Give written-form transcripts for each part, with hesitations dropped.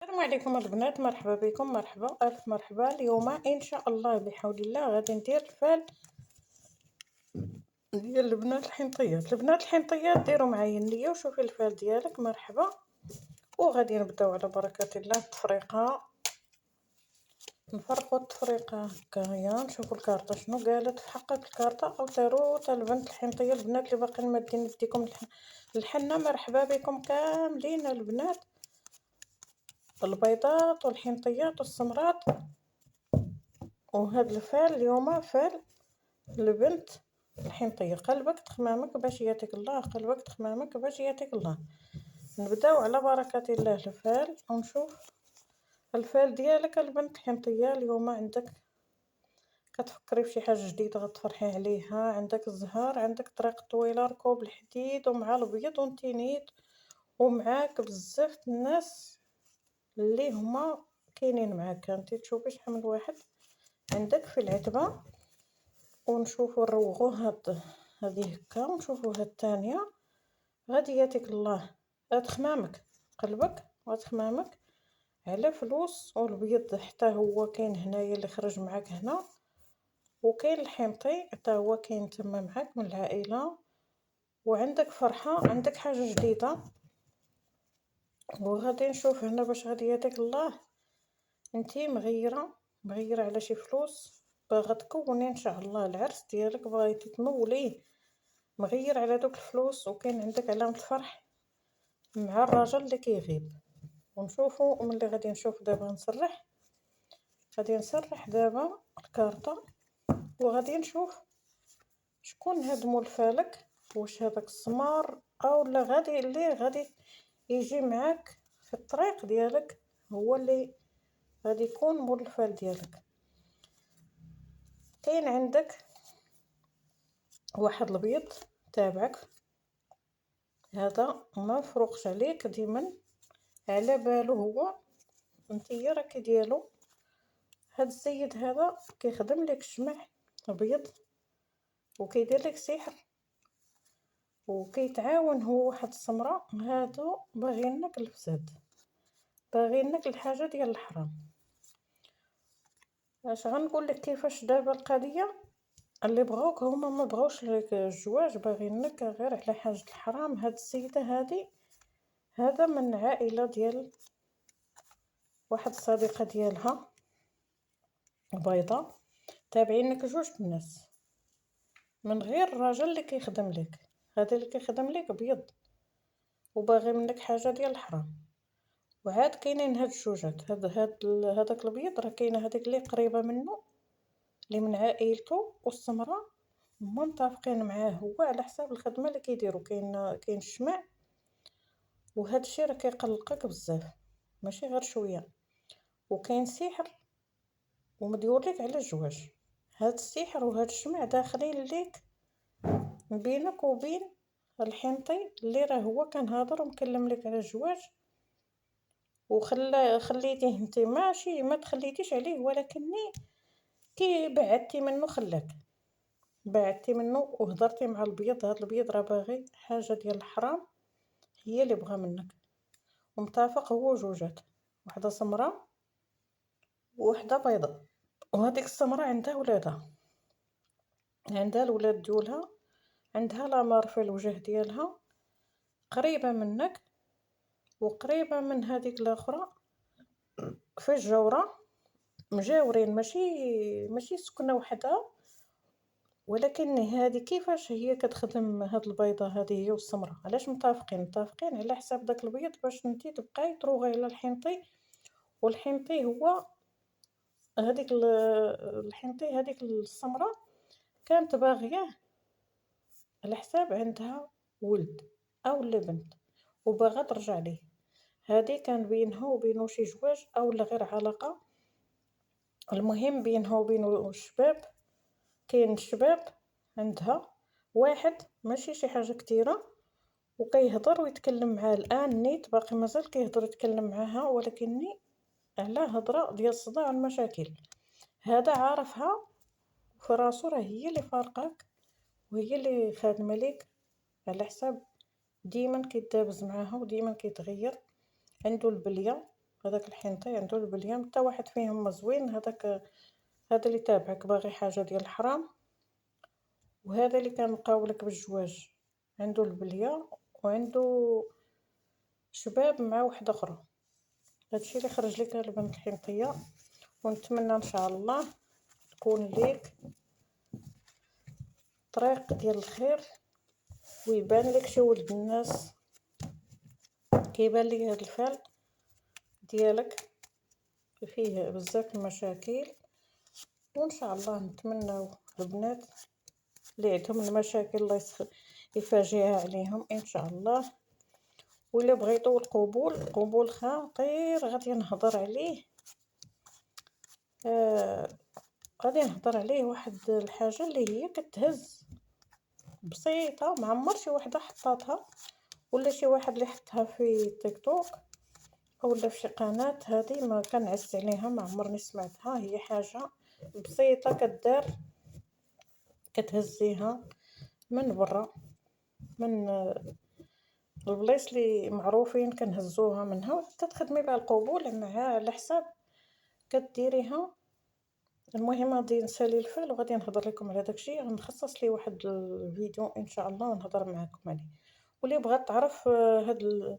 السلام عليكم البنات، مرحبا بكم، مرحبا الف مرحبا. اليوم ان شاء الله بحول الله غادي ندير الفال ديال البنات الحنطيات ديروا معايا النيه وشوفي الفال ديالك. مرحبا. وغادي نبداو على بركه الله التفريقه، نفرقوا التفريقه هكايا. نشوفوا الكارطه شنو قالت في حقك الكارطه او تاروت البنت الحنطيه. البنات اللي باقيين مادين نديكم الحنه، مرحبا بكم كاملين البنات، البيضات والحنطيات والسمرات. وهذا الفال اليوم فال البنت الحنطيه. قلبك تخمامك باش ياتيك الله، قلبك تخمامك باش ياتيك الله. نبداو على بركه الله الفال ونشوف الفال ديالك البنت الحنطيه. اليوم عندك كتفكري في شي حاجه جديده غتفرحي عليها، عندك الزهر، عندك طريق طويله، ركوب الحديد ومع الابيض ونتينيت، ومعاك بزاف الناس اللي هما كاينين معاك. انت تشوفي شحال من واحد عندك في العتبه. ونشوفوا نروغوا هذه هكا، ونشوفوا هاد الثانيه غادي ياتيك الله. هاد خمامك قلبك وتخمامك على فلوس، والبيض حتى هو كاين هنايا اللي خرج معاك هنا، وكاين الحنطي حتى هو كاين تما معاك من العائله، وعندك فرحه، عندك حاجه جديده. وغادي نشوف هنا باش غادي ياتيك الله. انتي مغيره على شي فلوس، باغا تكوني ان شاء الله العرس ديالك، بغيتي تموليه، مغير على دوك الفلوس، وكاين عندك علامه فرح مع الراجل اللي كيغيب. ونشوفوا ملي غادي نشوف دابا غادي نسرح دابا الكارطه، وغادي نشوف شكون هاد مولفالك، واش هذاك السمار او لا غادي اللي غادي يجي معاك في الطريق ديالك هو اللي غادي يكون مولفال ديالك. كاين عندك واحد البيض تابعك، هذا ما فروقش عليك، ديما على بالو هو، نتيا راكي ديالو. هاد السيد هذا كيخدم لك الشمع ابيض وكيدير لك سحر، وكيتعاون هو واحد السمره. هادو باغينك الفساد، باغينك الحاجه ديال الحرام. اش غنقول لك كيفاش دابا القضيه؟ اللي بغاوك هما ما بغاوش لك الزواج، باغينك غير على حاجه الحرام. هاد السيده هادي هذا من عائله ديال واحد الصديقه ديالها بيضه، تابعينك جوج الناس من غير الراجل اللي كيخدم لك. هذا اللي كيخدم لك بيض وباغي منك حاجه ديال الحرام. وعاد كاينين هاد الجوجات، هذاك البيض راه كاينه هذيك اللي قريبه منه اللي من عائلته، والسمراء هما متفقين معاه هو على حساب الخدمه اللي كيديروا. كاين الشمع، وهذا الشيء راه كيقلقك بزاف ماشي غير شويه. وكاين سحر ومديور لك على الزواج. هاد السحر وهاد الشمع داخلين ليك بينك وبين الحنطي اللي راه هو كان هضر ومكلم لك على الزواج، خليتيه انت ماشي ما تخليتيش عليه، ولكني كي بعدتي منه خلاك بعدتي منه وهضرتي مع البيض. هذا البيض راه باغي حاجه ديال الحرام هي اللي بغى منك. ومتفق هو جوجات، وحده سمراء وحده بيضاء. وهذيك السمراء عندها ولادها، عندها الولاد ديولها، عندها لامار في الوجه ديالها قريبه منك وقريبه من هذيك الاخرى في الجوره، مجاورين ماشي سكنه وحدها. ولكن هذه كيفاش هي كتخدم هاد البيضه هذه هي والسمراء؟ علاش متفقين على حساب داك البيض باش نتي تبقاي تروغي على الحنطي. والحنطي هو هذيك الحنطي هذيك السمراء كانت باغياه على حساب عندها ولد او بنت وباغا ترجع ليه. هذه كان بينها وبينه شي زواج او غير علاقه، المهم بينها وبينه الشباب. كاين الشباب عندها واحد ماشي شي حاجه كتيره، وكيهضر ويتكلم معاه الان نيت باقي مازال كيهضر يتكلم معاها، ولكني على هضره ديال الصداع والمشاكل. هذا عارفها في راسو راه هي اللي فارقاك وهي اللي خادمه ليك على حساب، ديما كيتدابز معاها وديما كيتغير عنده البليه. هذاك الحنطي عنده البليه، حتى واحد فيهم ما زوين. هذا اللي تابعك باغي حاجه ديال الحرام، وهذا اللي كنقاولك بالجواج عنده البليه وعنده شباب مع وحده اخرى. هادشي اللي خرج لك البنت الحنطيه، ونتمنى ان شاء الله تكون ليك طريق ديال الخير، ويبان لك شي ولد الناس. كيبان لي هاد الفال ديالك فيه بزاف المشاكل، وان شاء الله نتمنى البنات اللي عندهم المشاكل الله يفاجئها عليهم ان شاء الله. ولا بغيتو القبول خطير غادي نهضر عليه. غادي نهضر عليه واحد الحاجه اللي هي كتهز بسيطه، ما عمر شي وحده حطاتها، ولا شي واحد اللي حطها في تيك توك اولا في شي قناه. هذه ما كنعس عليها، ما عمرني سمعتها. هي حاجه بسيطه كدار، كتهزيها من برا، من البلايص اللي معروفين كنهزوها منها، وحتى تخدمي بها القبول مع على حساب كديريها. المهم غادي نسالي الفال وغادي نهضر لكم على داكشي، غنخصص ليه واحد الفيديو ان شاء الله ونهضر معكم عليه. واللي بغات تعرف هاد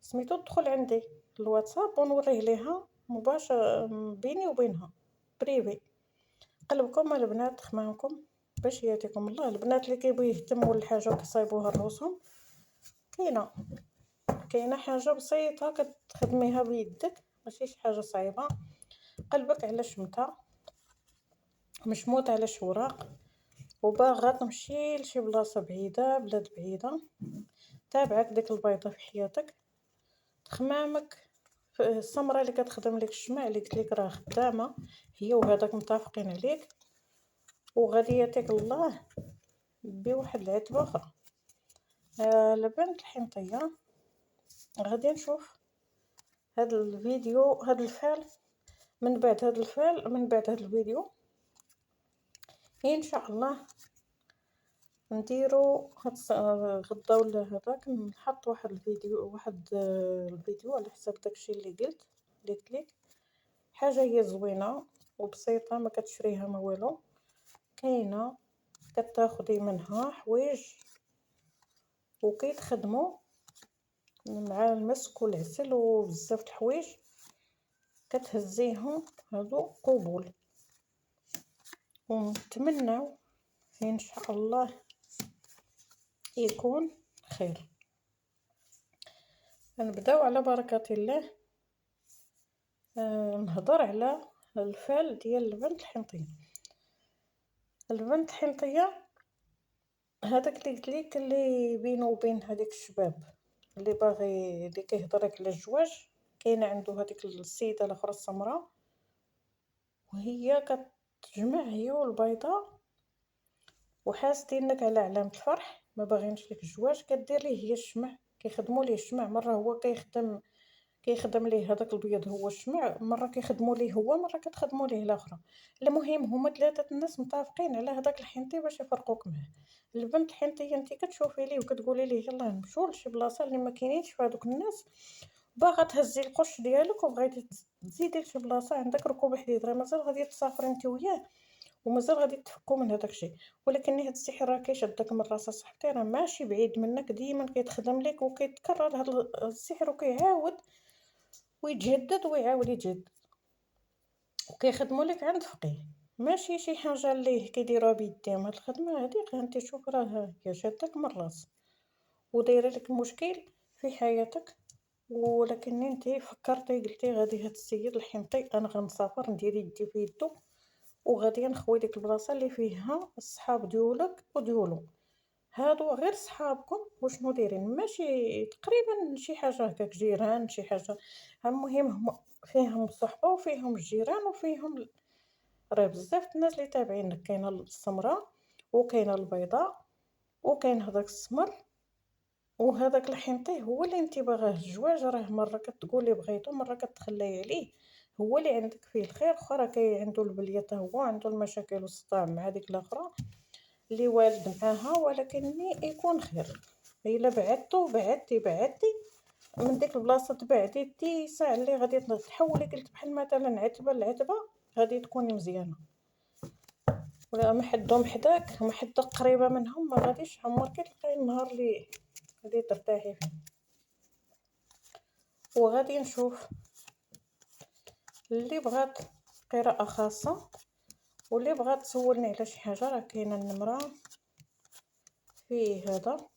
سميتو تدخل عندي الواتساب ونوريه ليها مباشر بيني وبينها بريفي. قلبكم البنات خمامكم باش ياتيكم الله. البنات اللي كيبغيو يهتموا للحاجه وكيصايبوها لروسهم، كاينه حاجه بسيطه كتخدميها بيدك، ماشي شي حاجه صعيبه. قلبك على شمته مشموت على شوراق، وباغا تمشي لشي بلاصه بعيده، بلاد بعيده، تابعك ديك البيضه في حياتك. خمامك السمره اللي كتخدم لك الشمع اللي قلت لك راه خدامه، هي وهذاك متفقين عليك، وغادي ياتيك الله بواحد العتبه اخرى. البنت الحنطيه غادي نشوف هاد الفيديو، هاد الفال من بعد هاد الفال، من بعد هاد الفيديو ان شاء الله نديرو غدا ولا هذاك، نحط واحد الفيديو، الفيديو على حساب داكشي اللي قلت لك. حاجه هي زوينه وبسيطه، ما كتشريها ما والو، كاينه كتاخدي منها حوايج وكيتخدموا مع المسك والعسل وبزاف د الحوايج، كتهزيهم هادو قبول. ونتمنى ان شاء الله يكون خير. نبداو على بركه الله. نهضر على الفال ديال البنت الحنطيه. البنت الحنطيه هذاك اللي قلت لك، اللي بينه وبين هذيك الشباب اللي باغي، اللي كيهضرك على الزواج، كاينه عنده هذيك السيده الاخرى السمراء، وهي كتجمع هي والبيضاء وحاسدينك على علامه الفرح، ما باغينش لك الزواج. كدير ليه هي الشمع، كيخدموا ليه الشمع، مره هو كيخدم ليه هذاك البيض هو الشمع، مره كيخدموا ليه هو، مره كتخدموا ليه الاخرى. المهم هما ثلاثه الناس متفقين على هذاك الحنطي باش يفرقوك معاه. البنت الحنطيه انت كتشوفي ليه وكتقولي ليه يلاه نمشيو لشي بلاصه اللي ما كاينينش فيها دوك الناس، باغا تهزي القش ديالك وبغيتي تزيدي لشي بلاصه عندك ركوب حديد، راه مازال غادي تسافري انت وياه ومازال غادي تفكوا من هذاك الشيء. ولكن هاد السحر راه كيشدك من راسه صاحبتي، راه ماشي بعيد منك، ديما كيتخدم لك وكيتكرر هاد السحر وكيعاود ويتجدد ويعاود يتجدد، وكيخدموا لك عند فقيه، ماشي شي حاجه اللي كيديروها بيديهم. هاد الخدمه هادي انت شوف راه هي شادك من راس ودايره لك مشكل في حياتك. ولكن انت فكرتي قلتي غادي هاد السيد الحنطي انا غنسافر ندير يدي في يدو وغادي نخوي ديك البلاصه اللي فيها الصحاب ديولك وديولو، هادو غير صحابكم وشنو دايرين، ماشي تقريبا شي حاجه هكاك جيران شي حاجه. المهم هما فيهم الصحبه وفيهم الجيران وفيهم راه بزاف الناس اللي تابعينك. كاينه السمراء وكاينه البيضاء وكاين هذاك السمر، وهذاك الحنطي هو اللي انت باغاه الزواج. راه مره كتقولي بغيتو، مره كتخلي عليه، هو اللي عندك فيه الخير. اخرى كاين عنده البليه حتى هو عنده المشاكل والصداع مع ديك الاخرى اللي والد معاها، ولكن يكون خير. الا بعدتو بعدتي من ديك البلاصه تبعدي دي ساعه اللي غادي تحولي، قلت بحال مثلا عتبه لعتبه غادي تكوني مزيانه، ولا محدهم حداك محدك قريبه منهم ما غاديش عمرك تلقاي النهار اللي غادي ترتاحي فيه. وغادي نشوف اللي بغات قراءه خاصه واللي بغات تسولني على شي حاجه، راه كاينه النمره فيه هذا،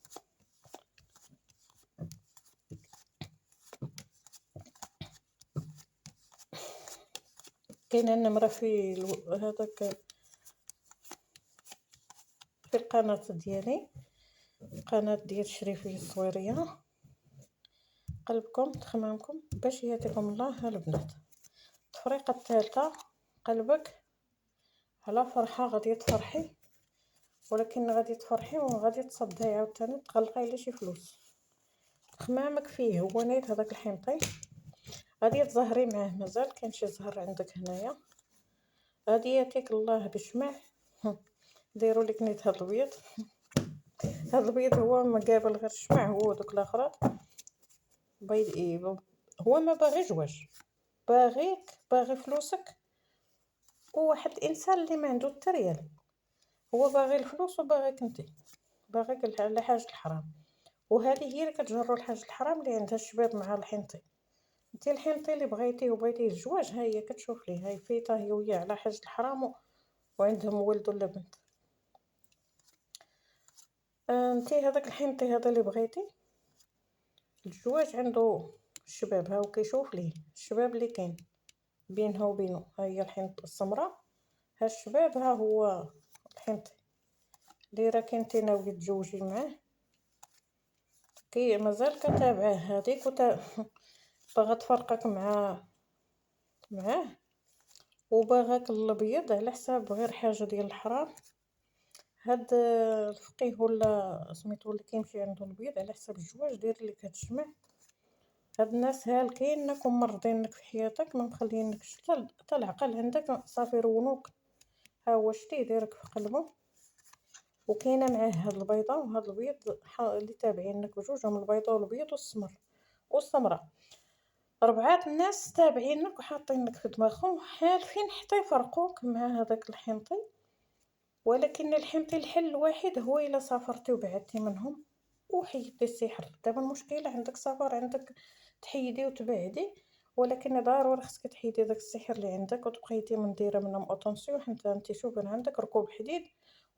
كاينه النمره في هذاك في القناه ديالي، قناه ديال شريفيه الصويريه. قلبكم تخمامكم باش يهديكم الله البنات. التفريقه الثالثه، قلبك على فرحه غادي تفرحي، ولكن غادي تفرحي وغادي تصدعي عاوتاني تغلقي على شي فلوس. خمامك فيه هو نيت هذاك الحنطي، غادي تزهري معاه، مازال كاين شي زهر عندك هنايا، غادي ياتيك الله بشمع. ديروا لك نيت هاد البيض. هاد البيض هو مقابل غير الشمع، هو دوك الاخرات بيض هو ما باغي جواج، باغي فلوسك. وواحد الانسان اللي ما عنده حتى ريال، هو باغي الفلوس وباغيك انت، باغيك على حاجه الحرام. وهذه هي اللي كتجرو الحاجه الحرام اللي عندها الشباب مع الحنطي. انت الحنطي اللي بغيتيه وبغيتيه الزواج، ها هي كتشوف ليه هاي فيتا هي وياه على حاجه الحرام وعندهم ولد ولا بنت. انت هذاك الحنطي هذا اللي بغيتي الزواج عنده الشباب، هاو كيشوف ليه الشباب اللي كاين بينها وبينه، ها هي الحنطه السمراء، ها الشباب، ها هو الحنطي اللي راكي انت ناوي تزوجي معاه. كي مازال كتابعه هذيك باغا تفرقك معاه وباغاك الابيض على حساب غير حاجه ديال الحرام. هاد الفقيه ولا سميتو اللي كيمشي عنده البيض على حساب الزواج داير لك هاد الشمع. هاد الناس هالكينك ومرضينك في حياتك، ما مخلينكش حتى العقل عندك صافي رونوك. ها هو شتي دايرك في قلبه، وكاينه معاه هاد البيضه وهاد البيض اللي تابعينك بجوجهم، البيضه والبيض والسمر والسمراء. 4 الناس تابعينك وحاطينك في دماغهم حالفين حتى يفرقوك مع هذاك الحنطي. ولكن الحنطي الحل الوحيد هو الا سافرتي وبعدتي منهم وحيدتي السحر. دابا المشكله عندك سفر، عندك تحيدي وتبعدي، ولكن ضروري خصك تحيدي داك السحر اللي عندك وتبقيتي من دايره منهم اوتونسيو. حتى انت شوف عندك ركوب حديد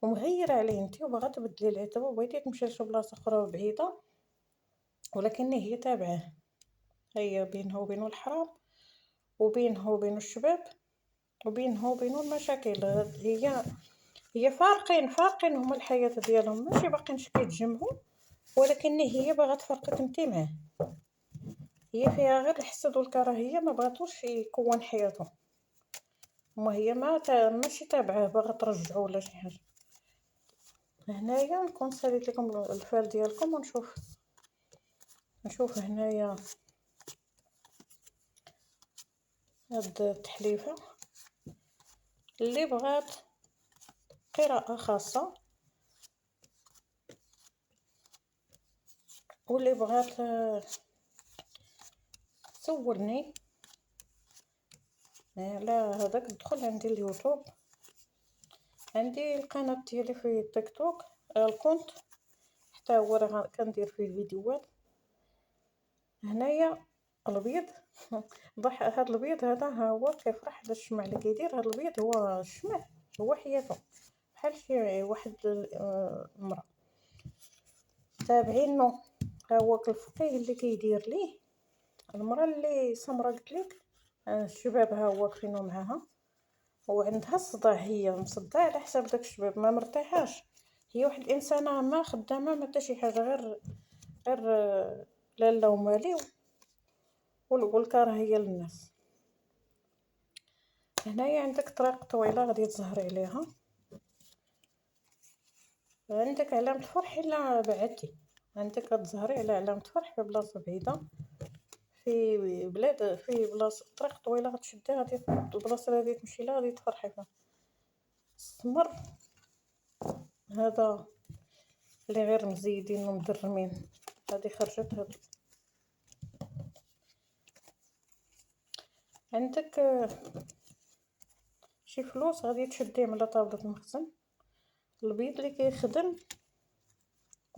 ومغيره عليه انت وباغا تبدلي العتبه وبغيتي تمشي لشي بلاصه اخرى بعيده، ولكن هي تابعه، هي بينها وبين الحرام وبينه وبين الشباب وبينه وبين المشاكل. هي فارقين هما الحياة ديالهم، ماشي باقينش كيتجمعوا، ولكن هي باغا تفرقك انت معاه. هي فيها غير الحسد والكراهيه، ما بغاتوش يكون حياته، وما هي ماشي تابعه باغا ترجعو ولا شي حاجه. هنايا نكون ساليت لكم الفال ديالكم نشوف هنايا هاد التحليفه اللي بغات قراءة خاصة واللي بغات تصورني على هذاك. تدخل عندي اليوتيوب، عندي القناة ديالي في التيك توك، الكونت حتى هو راه كندير فيه فيديوهات. هنايا البيض هاد البيض هذا ها هو كيفرح هذا الشمع اللي كيدير. هاد البيض هو الشمع، هو حياته بحال شي واحد المرأة تابعينو. ها هو الفقيه اللي كيدير ليه المرأة اللي سمرة قلت لك. الشباب ها هو واقفينو معاها وعندها الصداع، هي مصدعه على حساب داك الشباب، ما مرتاحاش. هي واحد الانسانه ما خدامه ما حتى شي حاجه، غير لاله ومالي والكراهيه للناس. هنايا عندك طريق طويله غادي تزهري عليها، عندك علامه فرح الا بعدتي، عندك كتزهري على علامه فرح في بلاصه بعيده، في بلاد، في بلاصه طريق طويله غتشدي غادي البلاصه اللي غادي تمشي لها غادي تفرحي فيها. السمر هذا اللي غير مزيدين ومدرمين، هذه خرجت هاد عندك شي فلوس غادي تشديهم على طاولة المخزن. البيض اللي كيخدم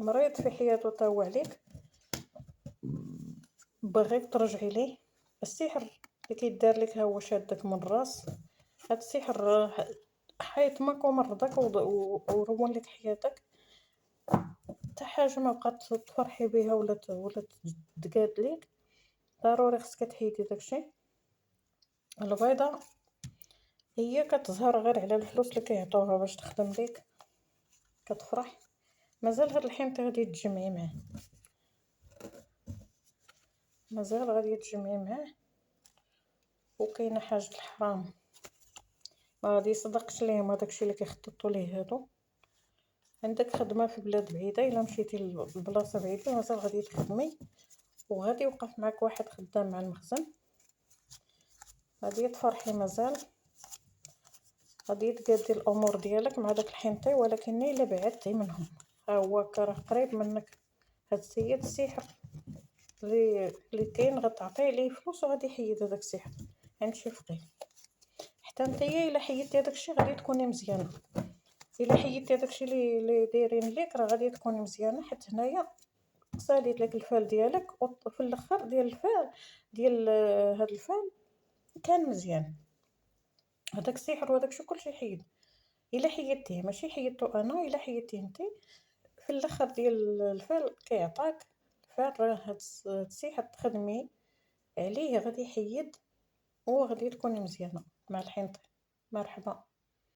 مريض في حياته تا هو عليك، باغيك ترجعي ليه. السحر اللي كيدار لك ها هو شادك من الراس. هاد السحر حيطمك ومرضك ورون لك حياتك، حتى حاجه ما بقات تفرحي بها ولا تقاد ليك. ضروري خصك تحيدي داكشي. البيضه هي كتزهر غير على الفلوس اللي كيعطوها باش تخدم ليك، كتفرح. مازال هاد الحنطه غادي تجمعي معاه، مازال غادي تجمعي معاه. وكاينه حاجه الحرام ما غادي يصدقش ليهم هداكشي اللي كيخططوا ليه هادو. عندك خدمه في بلاد بعيده، الا مشيتي لبلاصه بعيده مازال غادي تخدمي، وغادي يوقف معك واحد خدام مع المخزن، غادي تفرحي. مازال غادي تقادي الامور ديالك مع داك الحنطي، ولكن الا بعدتي منهم. ها هو راه قريب منك هاد السيد السحر اللي كاين، غتعطيه ليه فلوس وغادي يحيد هذاك السحر عند شي فقيه. حتى نتيا الا حيدتي هذاك الشيء غادي تكوني مزيانه. الا حيدتي هذاك الشيء اللي دايرين ليك راه غادي تكوني مزيانه، حيت هنايا ساليت لك الفال ديالك، وفي الاخر ديال الفال ديال هاد الفال كان مزيان. هذاك السحر وهذاك الشيء كلشي حيد. الا حيدتيه، ماشي حيدتو انا، الا حيدتيه نتي، في الاخر ديال الفال كيعطاك الفال. راه هاد السحر تخدمي عليه غادي يحيد وغادي تكوني مزيانه مع الحنطه. مرحبا.